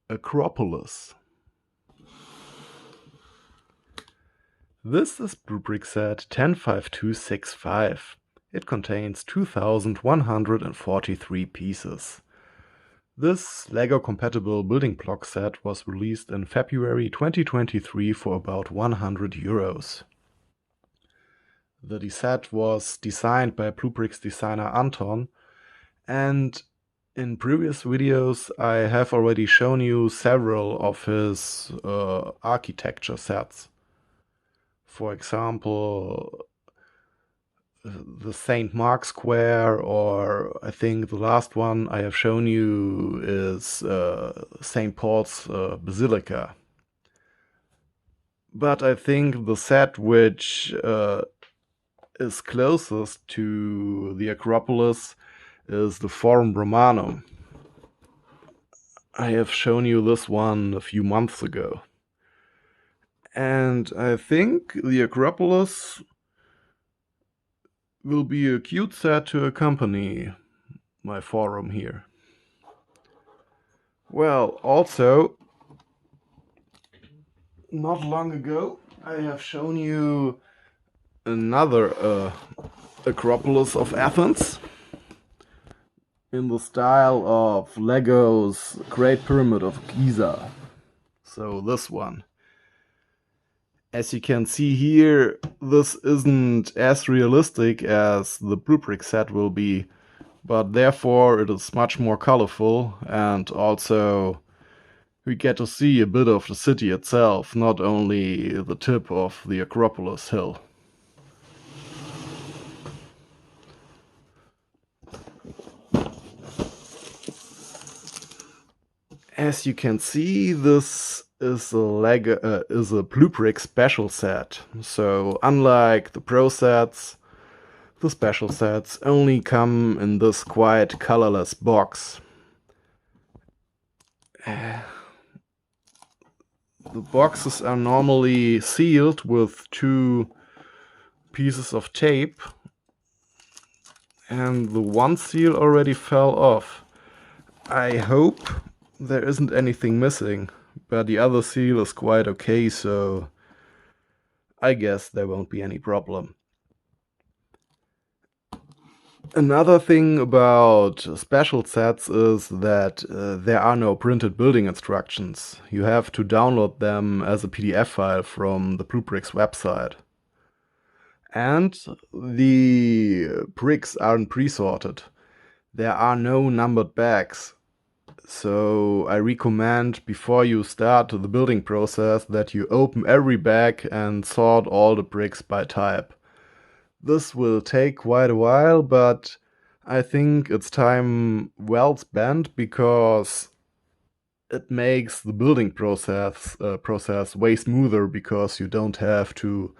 Acropolis. This is BlueBrixx set 105265. It contains 2143 pieces. This LEGO-compatible building block set was released in February 2023 for about €100. The set was designed by BlueBrixx designer Anton, and in previous videos I have already shown you several of his architecture sets. For example, the St. Mark's Square, or I think the last one I have shown you is St. Paul's Basilica. But I think the set which is closest to the Acropolis is the Forum Romanum. I have shown you this one a few months ago. And I think the Acropolis will be a cute set to accompany my forum here. Well, also, not long ago I have shown you another Acropolis of Athens in the style of Lego's Great Pyramid of Giza. So this one. As you can see here, this isn't as realistic as the BlueBrixx set will be, but therefore it is much more colorful, and also we get to see a bit of the city itself, not only the tip of the Acropolis hill. As you can see, this is a BlueBrixx special set. So unlike the Pro sets, the special sets only come in this quite colorless box. The boxes are normally sealed with 2 pieces of tape, and the one seal already fell off. I hope there isn't anything missing, but the other seal is quite okay, so I guess there won't be any problem. Another thing about special sets is that there are no printed building instructions. You have to download them as a PDF file from the BlueBrixx website. And the bricks aren't pre-sorted. There are no numbered bags. So I recommend, before you start the building process, that you open every bag and sort all the bricks by type. This will take quite a while, but I think it's time well spent, because it makes the building process way smoother, because you don't have to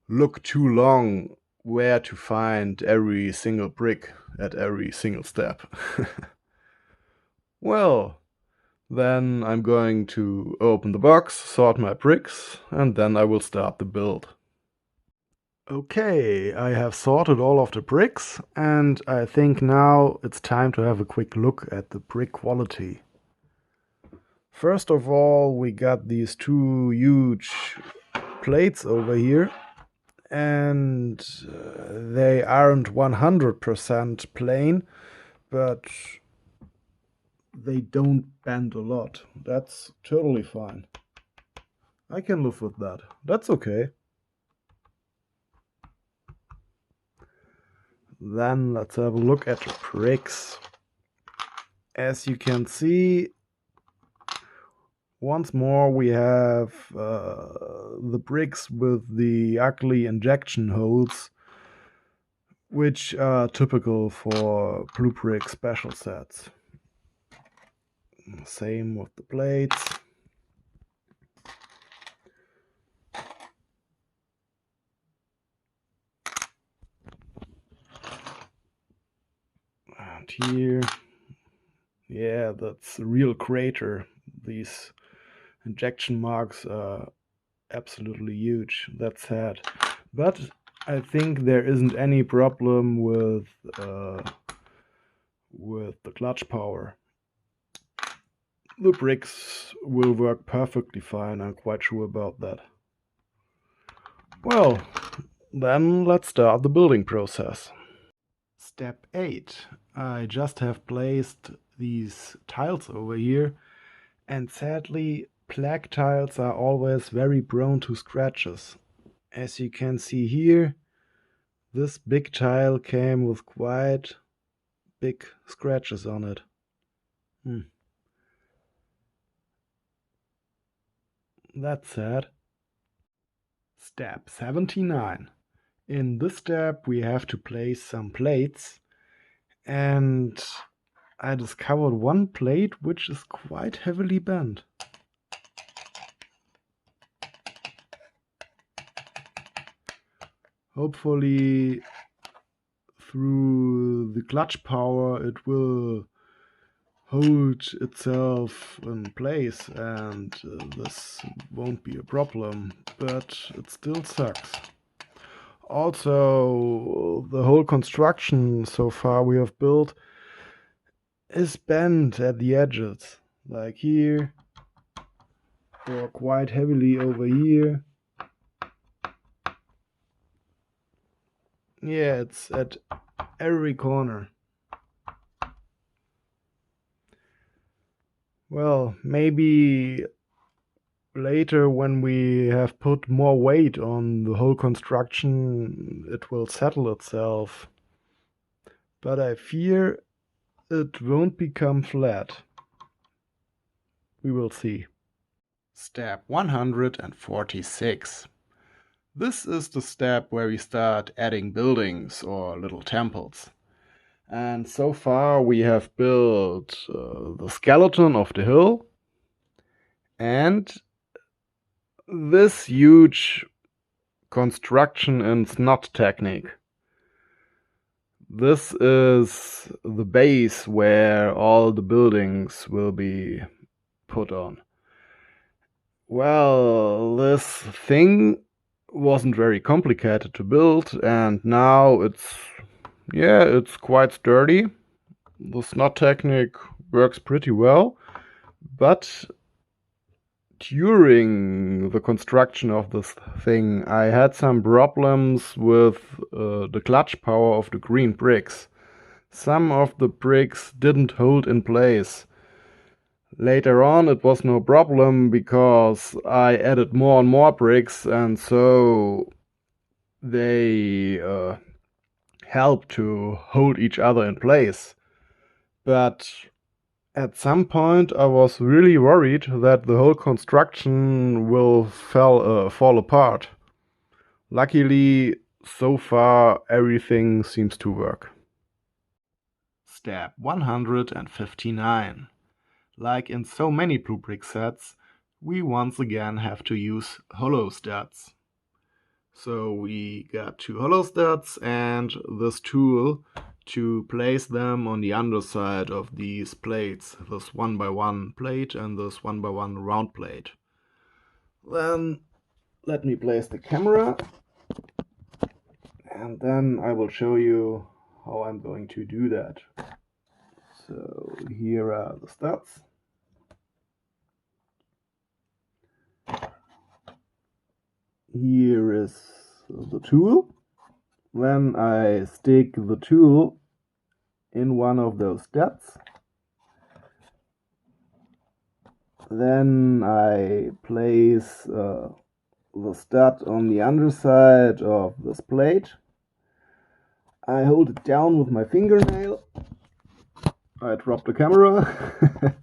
look too long where to find every single brick at every single step. Well, then I'm going to open the box, sort my bricks, and then I will start the build. Okay, I have sorted all of the bricks, and I think now it's time to have a quick look at the brick quality. First of all, we got these 2 huge plates over here, and they aren't 100% plain, but they don't bend a lot. That's totally fine. I can live with that. That's okay. Then let's have a look at the bricks. As you can see, once more we have the bricks with the ugly injection holes, which are typical for BlueBrixx special sets. Same with the plates. And here, yeah, that's a real crater. These injection marks are absolutely huge. That's sad. But I think there isn't any problem with the clutch power. the bricks will work perfectly fine, I'm quite sure about that. Well, then let's start the building process. Step 8. I just have placed these tiles over here, and sadly black tiles are always very prone to scratches. As you can see here, this big tile came with quite big scratches on it. That's sad. Step 79. In this step we have to place some plates, and I discovered one plate which is quite heavily bent. Hopefully through the clutch power it will hold itself in place and this won't be a problem, but it still sucks. Also, the whole construction so far we have built is bent at the edges, like here, or quite heavily over here. Yeah, it's at every corner. Well, maybe later when we have put more weight on the whole construction, it will settle itself. But I fear it won't become flat. We will see. Step 146. This is the step where we start adding buildings or little temples. And so far we have built the skeleton of the hill and this huge construction in snot technique. This is the base where all the buildings will be put on. Well, this thing wasn't very complicated to build, and now it's quite sturdy. The snot technique works pretty well, but during the construction of this thing I had some problems with the clutch power of the green bricks. Some of the bricks didn't hold in place. Later on it was no problem because I added more and more bricks, and so they help to hold each other in place. But at some point I was really worried that the whole construction will fall apart. Luckily, so far everything seems to work. Step 159. Like in so many BlueBrixx sets, we once again have to use hollow studs. So we got 2 hollow studs and this tool to place them on the underside of these plates, this 1x1 plate and this 1x1 round plate. Then let me place the camera and then I will show you how I'm going to do that. So here are the studs. Here is the tool. Then I stick the tool in one of those studs. Then I place the stud on the underside of this plate. I hold it down with my fingernail. I drop the camera.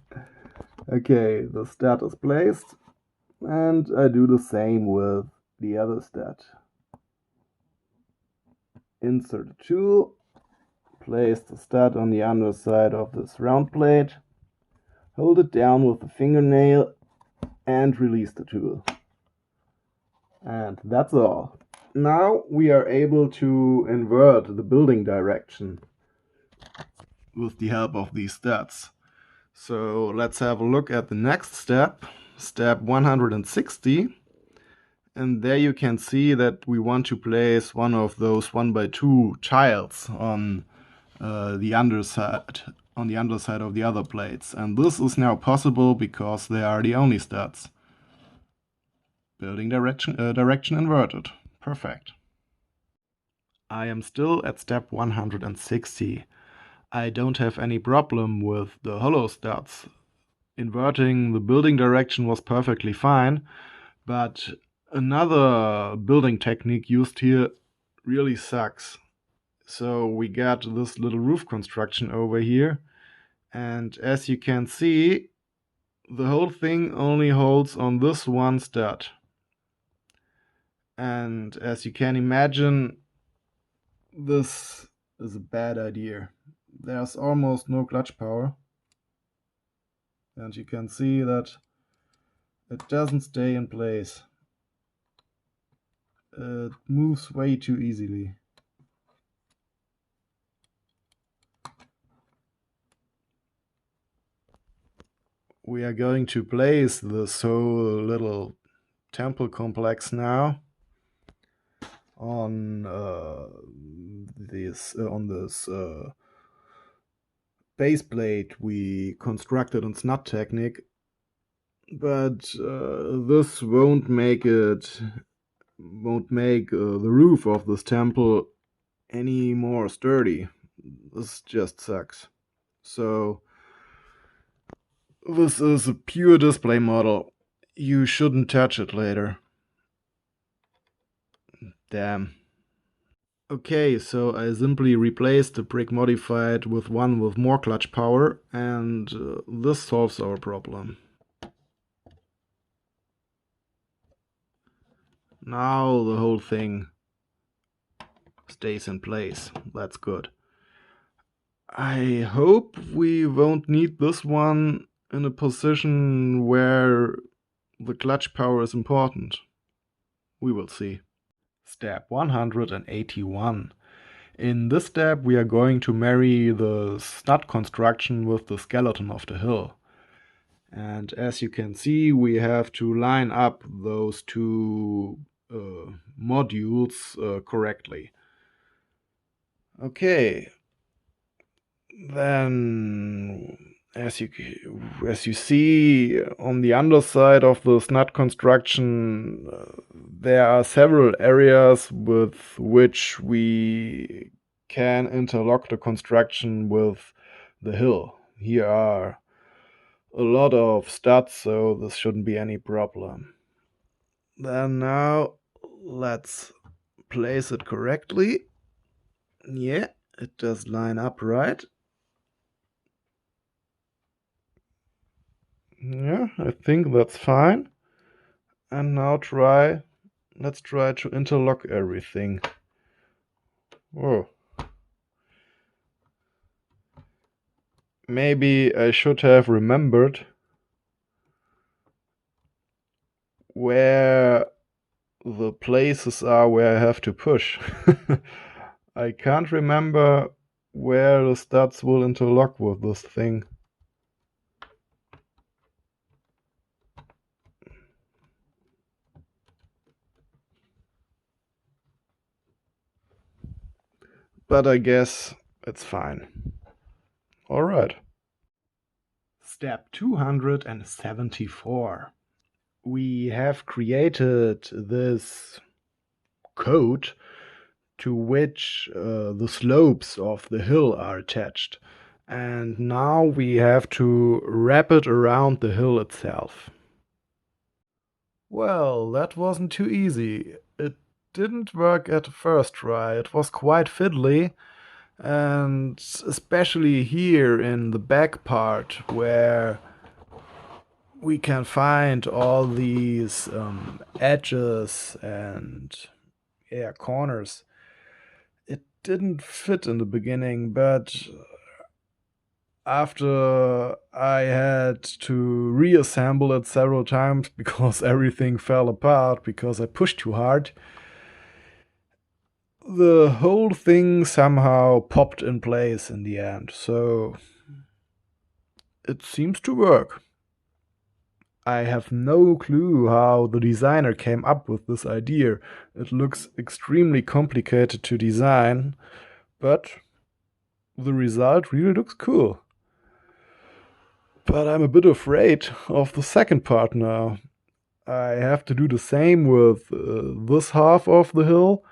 Okay, the stud is placed. And I do the same with the other stud. Insert the tool. Place the stud on the underside of this round plate. Hold it down with the fingernail and release the tool. And that's all. Now we are able to invert the building direction with the help of these studs. So let's have a look at the next step, step 160. And there you can see that we want to place one of those 1x2 tiles on the underside on the underside of the other plates. And this is now possible because they are the only studs. Building direction inverted. Perfect. I am still at step 160. I don't have any problem with the hollow studs. Inverting the building direction was perfectly fine, but another building technique used here really sucks. So we got this little roof construction over here, and as you can see, the whole thing only holds on this one stud. And as you can imagine, this is a bad idea. There's almost no clutch power, and you can see that it doesn't stay in place. It moves way too easily. We are going to place this whole little temple complex now on this base plate we constructed in snut technique, but this won't make the roof of this temple any more sturdy. This just sucks. So this is a pure display model. You shouldn't touch it later. Damn. Okay, so I simply replaced the brick modified with one with more clutch power, and this solves our problem. Now the whole thing stays in place. That's good. I hope we won't need this one in a position where the clutch power is important. We will see. Step 181. In this step we are going to marry the stud construction with the skeleton of the hill. And as you can see, we have to line up those two modules correctly. Okay, then as you see on the underside of the stud construction, there are several areas with which we can interlock the construction with the hill. Here are a lot of studs, so this shouldn't be any problem. Then now let's place it correctly. Yeah, it does line up right. Yeah, I think that's fine. And now let's try to interlock everything. Whoa. Maybe I should have remembered where the places are where I have to push. I can't remember where the studs will interlock with this thing. But I guess it's fine. Alright. Step 274. We have created this code to which the slopes of the hill are attached. And now we have to wrap it around the hill itself. Well, that wasn't too easy. It didn't work at the first try. It was quite fiddly, and especially here in the back part where we can find all these edges and corners. It didn't fit in the beginning, but after I had to reassemble it several times because everything fell apart because I pushed too hard, the whole thing somehow popped in place in the end, so it seems to work. I have no clue how the designer came up with this idea. It looks extremely complicated to design, but the result really looks cool. But I'm a bit afraid of the second part now. I have to do the same with this half of the hill,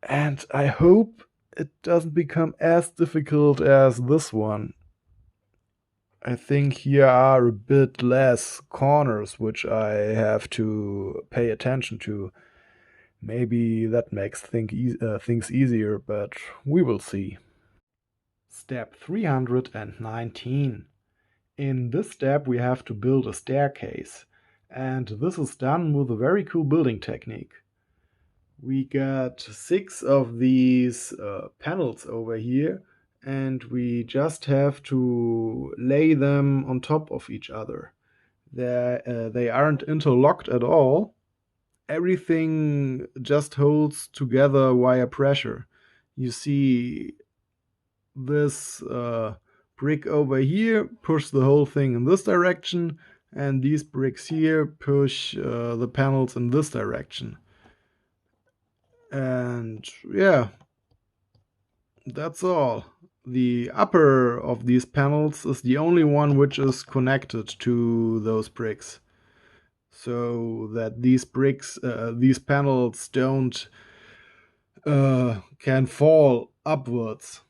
and I hope it doesn't become as difficult as this one. I think here are a bit less corners which I have to pay attention to. Maybe that makes things easier, but we will see. Step 319. In this step we have to build a staircase, and this is done with a very cool building technique. We got 6 of these panels over here, and we just have to lay them on top of each other. They aren't interlocked at all. Everything just holds together via pressure. You see this brick over here push the whole thing in this direction, and these bricks here push the panels in this direction. And yeah, that's all. The upper of these panels is the only one which is connected to those bricks, so that these panels don't can fall upwards.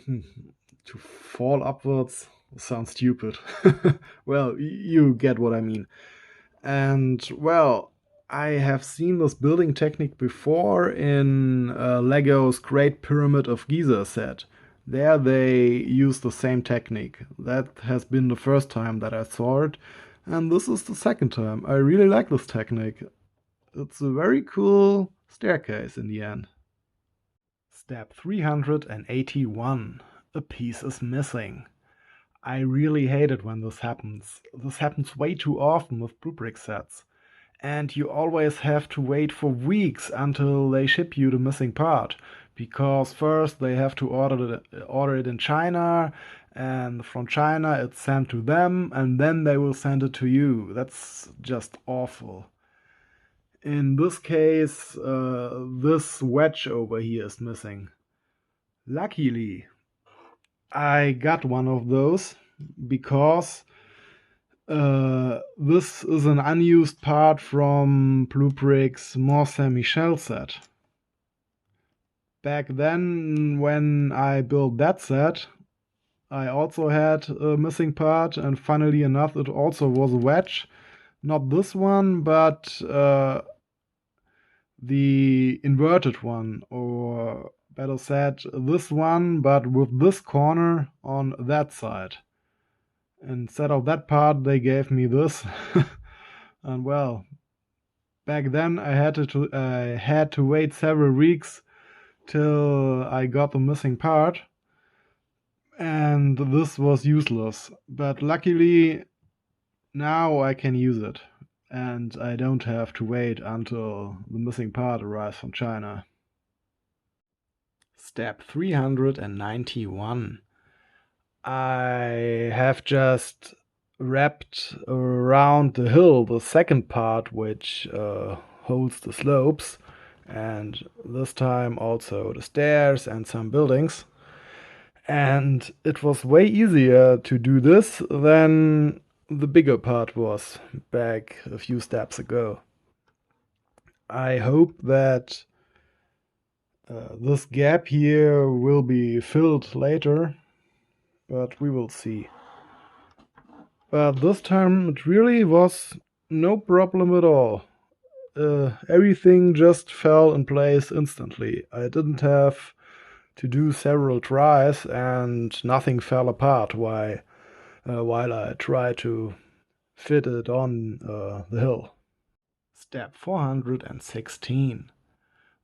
To fall upwards sounds stupid. Well, you get what I mean. And well, I have seen this building technique before in Lego's Great Pyramid of Giza set. There they use the same technique. That has been the first time that I saw it, and this is the second time. I really like this technique. It's a very cool staircase in the end. Step 381. A piece is missing. I really hate it when this happens. This happens way too often with BlueBrixx sets. And you always have to wait for weeks until they ship you the missing part. Because first they have to order it in China, and from China it's sent to them, and then they will send it to you. That's just awful. In this case, this wedge over here is missing. Luckily, I got one of those because this is an unused part from BlueBrixx Mont Saint-Michel set. Back then, when I built that set, I also had a missing part, and funnily enough, it also was a wedge. Not this one, but the inverted one, or better said, this one, but with this corner on that side. Instead of that part, they gave me this. And well, back then I had to wait several weeks till I got the missing part, and this was useless. But luckily, now I can use it, and I don't have to wait until the missing part arrives from China. Step 391. I have just wrapped around the hill the second part which holds the slopes, and this time also the stairs and some buildings. And it was way easier to do this than the bigger part was back a few steps ago. I hope that this gap here will be filled later, but we will see. But this time it really was no problem at all. Everything just fell in place instantly. I didn't have to do several tries, and nothing fell apart while I tried to fit it on the hill. Step 416.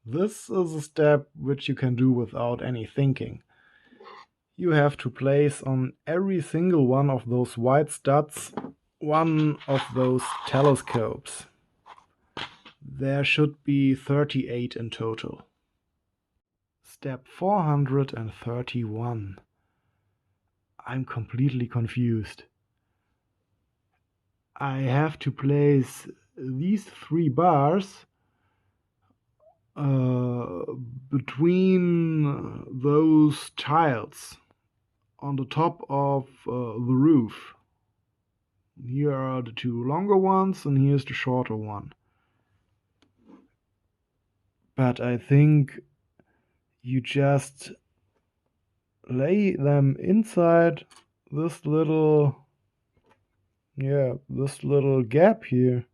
This is a step which you can do without any thinking. You have to place on every single one of those white studs one of those telescopes. There should be 38 in total. Step 431. I'm completely confused. I have to place these 3 bars between those tiles on the top of the roof. Here are the two longer ones, and here's the shorter one. But I think you just lay them inside this little gap here.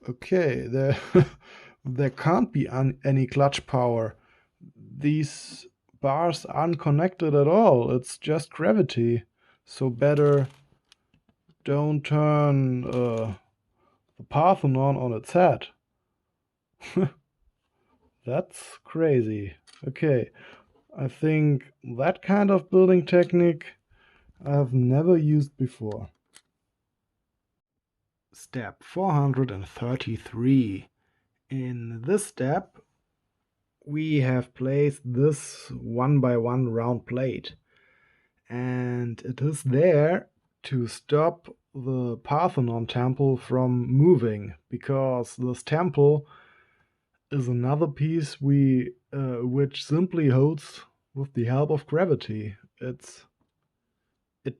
Okay, there can't be any clutch power. These bars aren't connected at all. It's just gravity. So better don't turn the Parthenon on its head. That's crazy. Okay, I think that kind of building technique I've never used before. Step 433. In this step, we have placed this 1x1 round plate, and it is there to stop the Parthenon temple from moving, because this temple is another piece which simply holds with the help of gravity. It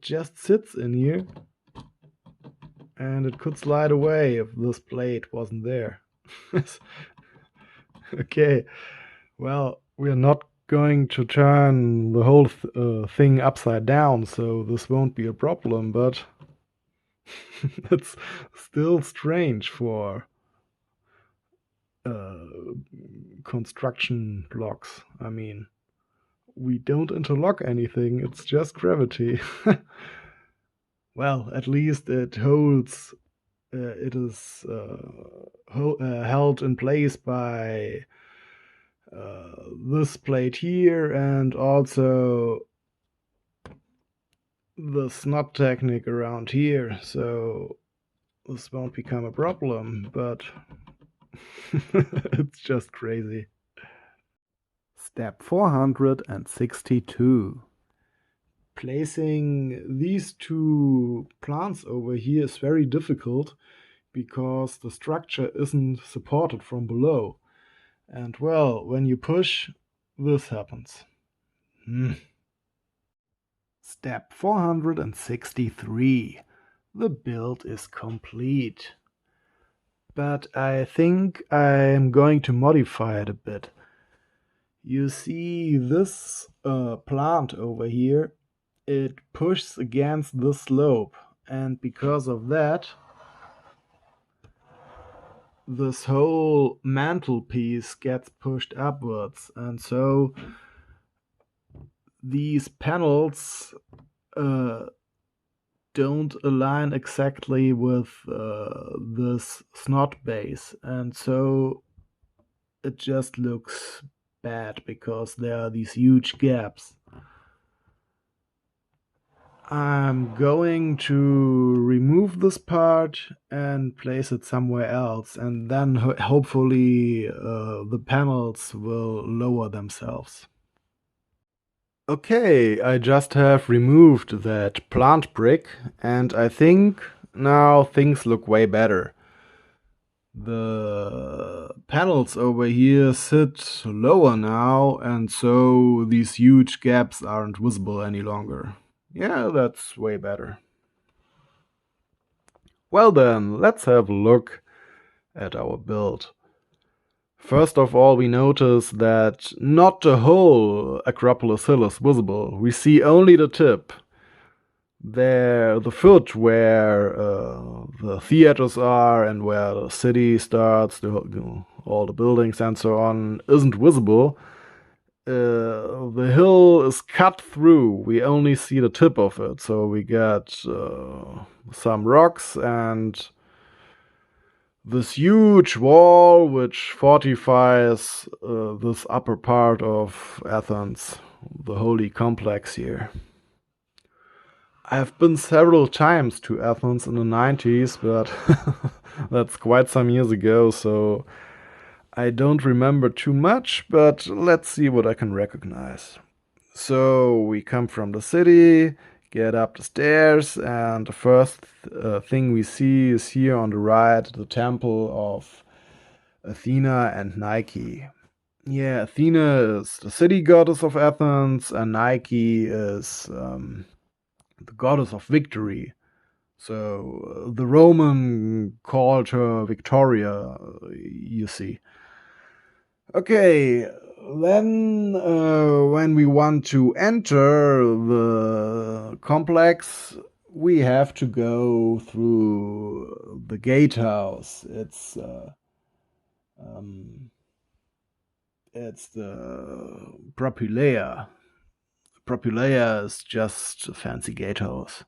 just sits in here, and it could slide away if this plate wasn't there. Okay, well, we're not going to turn the whole thing upside down, so this won't be a problem, but it's still strange for construction blocks. I mean, we don't interlock anything, it's just gravity. Well, at least it holds, it is held in place by this plate here, and also the snot technique around here, so this won't become a problem, but it's just crazy. Step 462. Placing these two plants over here is very difficult because the structure isn't supported from below. And well, when you push, this happens. Step 463. The build is complete. But I think I'm going to modify it a bit. You see this plant over here, it pushes against the slope, and because of that, this whole mantelpiece gets pushed upwards, and so these panels don't align exactly with this snot base, and so it just looks bad because there are these huge gaps. I'm going to remove this part and place it somewhere else, and then hopefully the panels will lower themselves. Okay, I just have removed that plant brick, and I think now things look way better. The panels over here sit lower now, and so these huge gaps aren't visible any longer. Yeah, that's way better. Well then, let's have a look at our build. First of all, we notice that not the whole Acropolis hill is visible. We see only the tip. There, the foot where the theaters are and where the city starts, all the buildings and so on, isn't visible. The hill is cut through. We only see the tip of it, so we get some rocks and this huge wall which fortifies this upper part of Athens, the holy complex here. I've been several times to Athens in the 90s, but that's quite some years ago, so I don't remember too much, but let's see what I can recognize. So we come from the city, get up the stairs, and the first thing we see is here on the right, the temple of Athena and Nike. Yeah, Athena is the city goddess of Athens, and Nike is the goddess of victory. So the Roman called her Victoria, you see. Okay, then when we want to enter the complex, we have to go through the gatehouse. Um, it's the Propylaea. Propylaea is just a fancy gatehouse.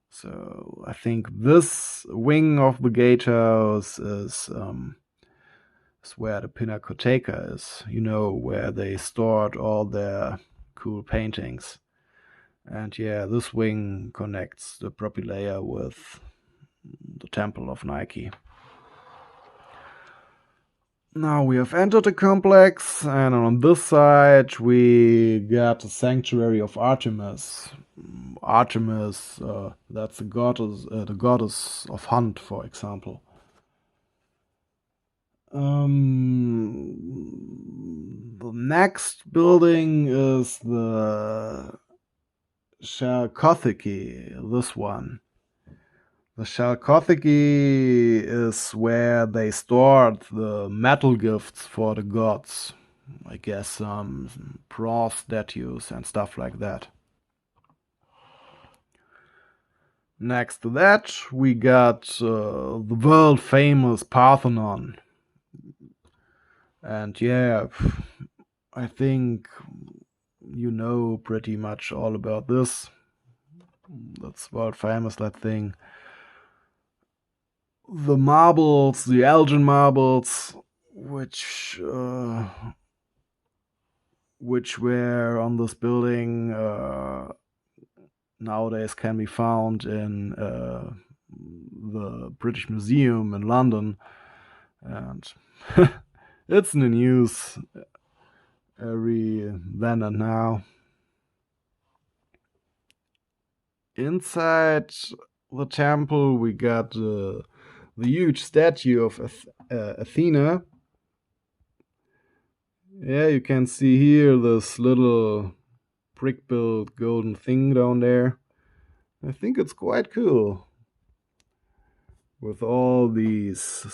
So I think this wing of the gatehouse is where the Pinacoteca is, where they stored all their cool paintings. And yeah, this wing connects the Propylaea with the Temple of Nike. Now we have entered the complex, and on this side we got the Sanctuary of Artemis. Artemis, that's the goddess of hunt, for example. The next building is the Sarcophagi, this one. The Sarcophagi is where they stored the metal gifts for the gods. I guess some bronze statues and stuff like that. Next to that, we got the world famous Parthenon. And yeah, I think you know pretty much all about this. That's world famous, that thing. The marbles, the Elgin marbles, which were on this building, nowadays can be found in the British Museum in London, and it's in the news every then and now. Inside the temple, we got the huge statue of Athena. Yeah, you can see here this little brick-built golden thing down there. I think it's quite cool. With all these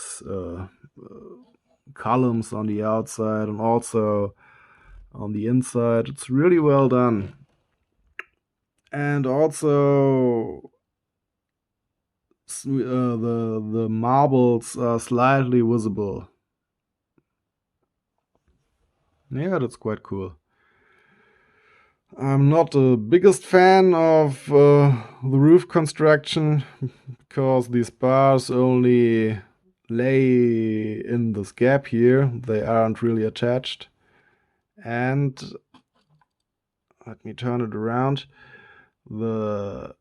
columns on the outside and also on the inside. It's really well done. And also the marbles are slightly visible. Yeah, that's quite cool. I'm not the biggest fan of the roof construction because these bars only lay in this gap here. They aren't really attached. And let me turn it around. The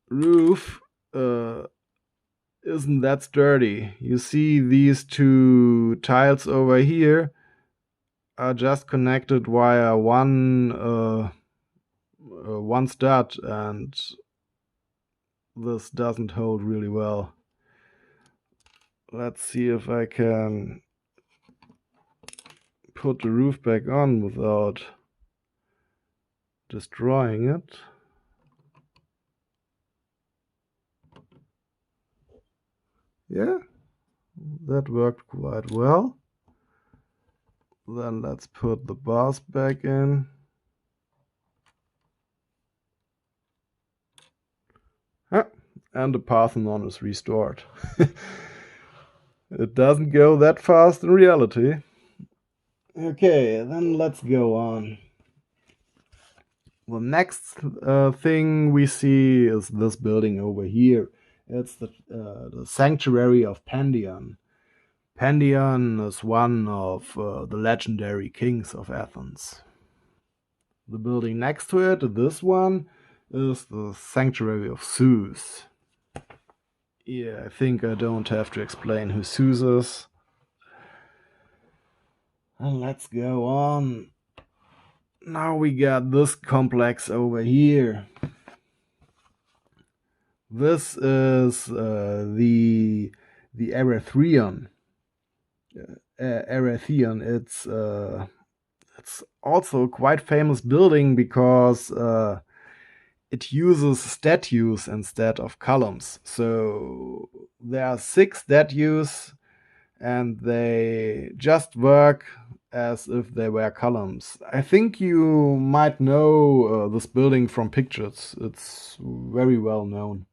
roof isn't that sturdy. You see these two tiles over here are just connected via one stud, and this doesn't hold really well. Let's see if I can put the roof back on without destroying it. Yeah, that worked quite well. Then let's put the bars back in. And the Parthenon is restored. It doesn't go that fast in reality. Okay, then let's go on. The next thing we see is this building over here. It's the Sanctuary of Pandion. Pandion is one of the legendary kings of Athens. The building next to it, this one, is the Sanctuary of Zeus. Yeah, I think I don't have to explain who Zeus is. And let's go on. Now we got this complex over here. This is the Erythrion. Erythrion. It's it's also a quite famous building because it uses statues instead of columns. So there are 6 statues and they just work as if they were columns. I think you might know this building from pictures. It's very well known.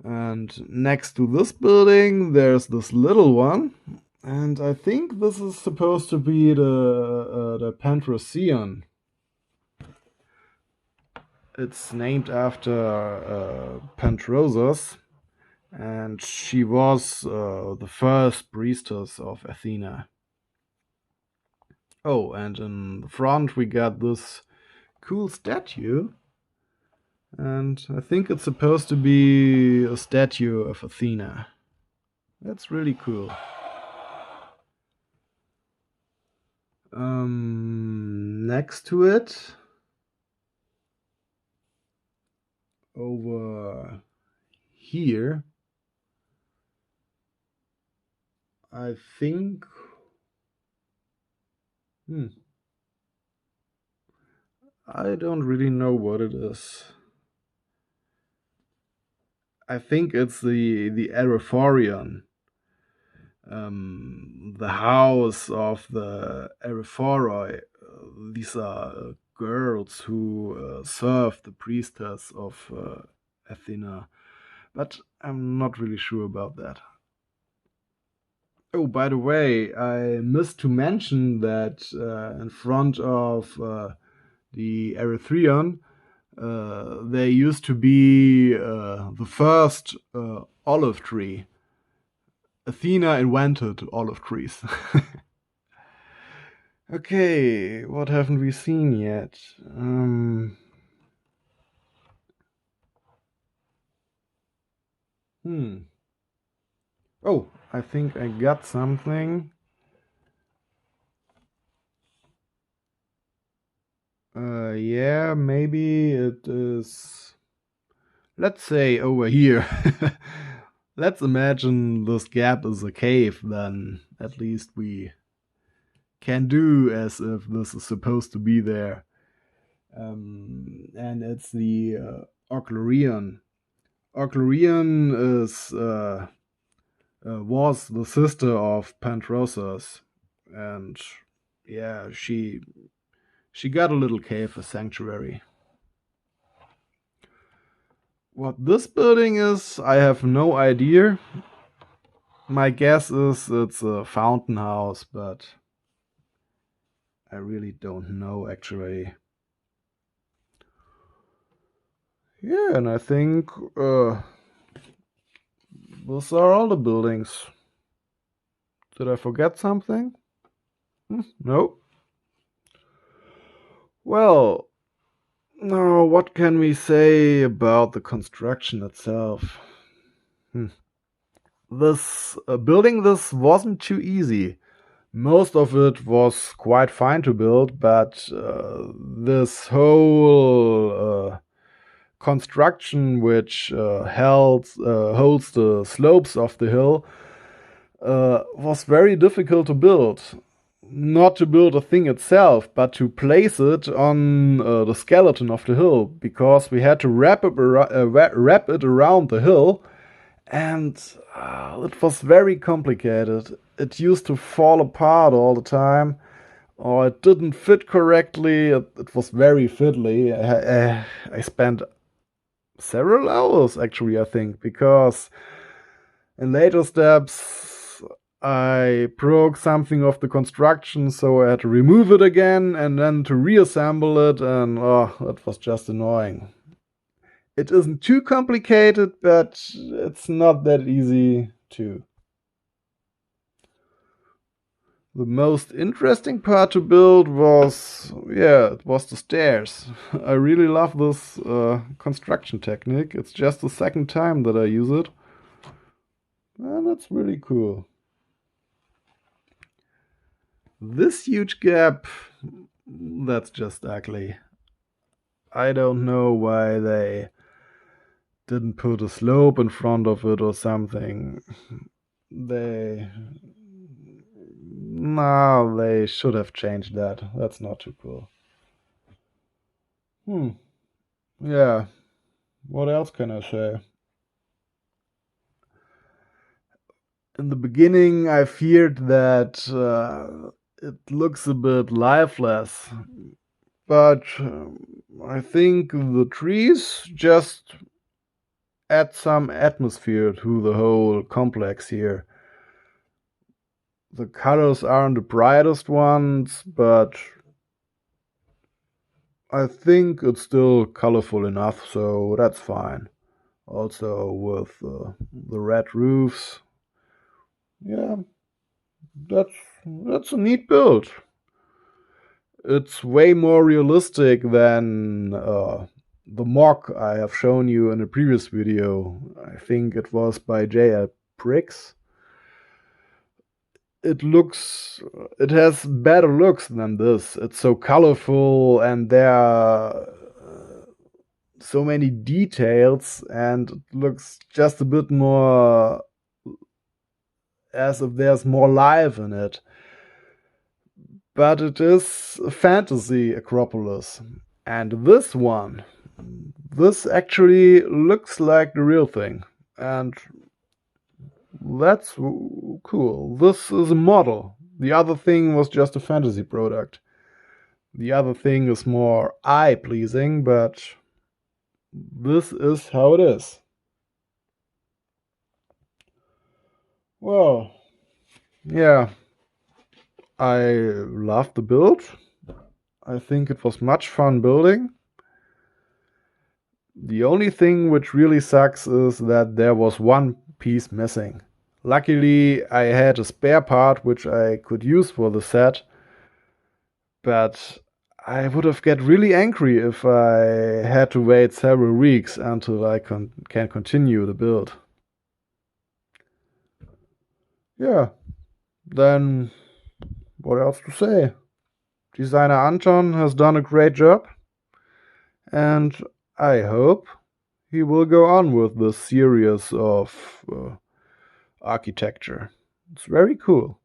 And next to this building, there's this little one. And I think this is supposed to be the Panthroseon. It's named after Panthrosus, and she was the first priestess of Athena. Oh, and in the front we got this cool statue, and I think it's supposed to be a statue of Athena. That's really cool. Next to it, over here, I think I don't really know what it is. I think it's the Erephorion, the house of the Erephoroi. These are girls who serve the priestess of Athena, but I'm not really sure about that. Oh, by the way, I missed to mention that in front of the Erythrion, there used to be the first olive tree. Athena invented olive trees. Okay, what haven't we seen yet? Oh, I think I got something. Yeah, maybe it is. Let's say over here. Let's imagine this gap is a cave, then at least we can do as if this is supposed to be there. And it's the Ochlorion. Ochlorion is was the sister of Panthrosus, and yeah, she got a little cave, a sanctuary. What this building is, I have no idea. My guess is it's a fountain house, but I really don't know actually. Yeah, and I think those are all the buildings. Did I forget something? No. Well, now what can we say about the construction itself? This building this wasn't too easy. Most of it was quite fine to build, but this whole construction which holds the slopes of the hill was very difficult to build. Not to build a thing itself, but to place it on the skeleton of the hill, because we had to wrap it around the hill, and it was very complicated. It used to fall apart all the time, or it didn't fit correctly. It was very fiddly. I spent several hours actually, I think, because in later steps I broke something of the construction, so I had to remove it again and then to reassemble it, and it was just annoying. It isn't too complicated, but it's not that easy too. The most interesting part to build was, it was the stairs. I really love this construction technique. It's just the second time that I use it. And it's really cool. This huge gap, that's just ugly. I don't know why they didn't put a slope in front of it or something. No, they should have changed that. That's not too cool. Yeah, what else can I say? In the beginning, I feared that it looks a bit lifeless, but I think the trees just add some atmosphere to the whole complex here. The colors aren't the brightest ones, but I think it's still colorful enough, so that's fine. Also with the red roofs. Yeah, that's a neat build. It's way more realistic than the mock I have shown you in a previous video. I think it was by BlueBrixx. It has better looks than this. It's so colorful and there are so many details, and it looks just a bit more as if there's more life in it. But it is a fantasy Acropolis. And this actually looks like the real thing. And that's cool. This is a model. The other thing was just a fantasy product. The other thing is more eye-pleasing, but this is how it is. Well, yeah, I loved the build. I think it was much fun building. The only thing which really sucks is that there was one piece missing. Luckily, I had a spare part which I could use for the set, but I would have get really angry if I had to wait several weeks until I can continue the build. Yeah, then what else to say? Designer Anton has done a great job, and I hope he will go on with this series of architecture. It's very cool.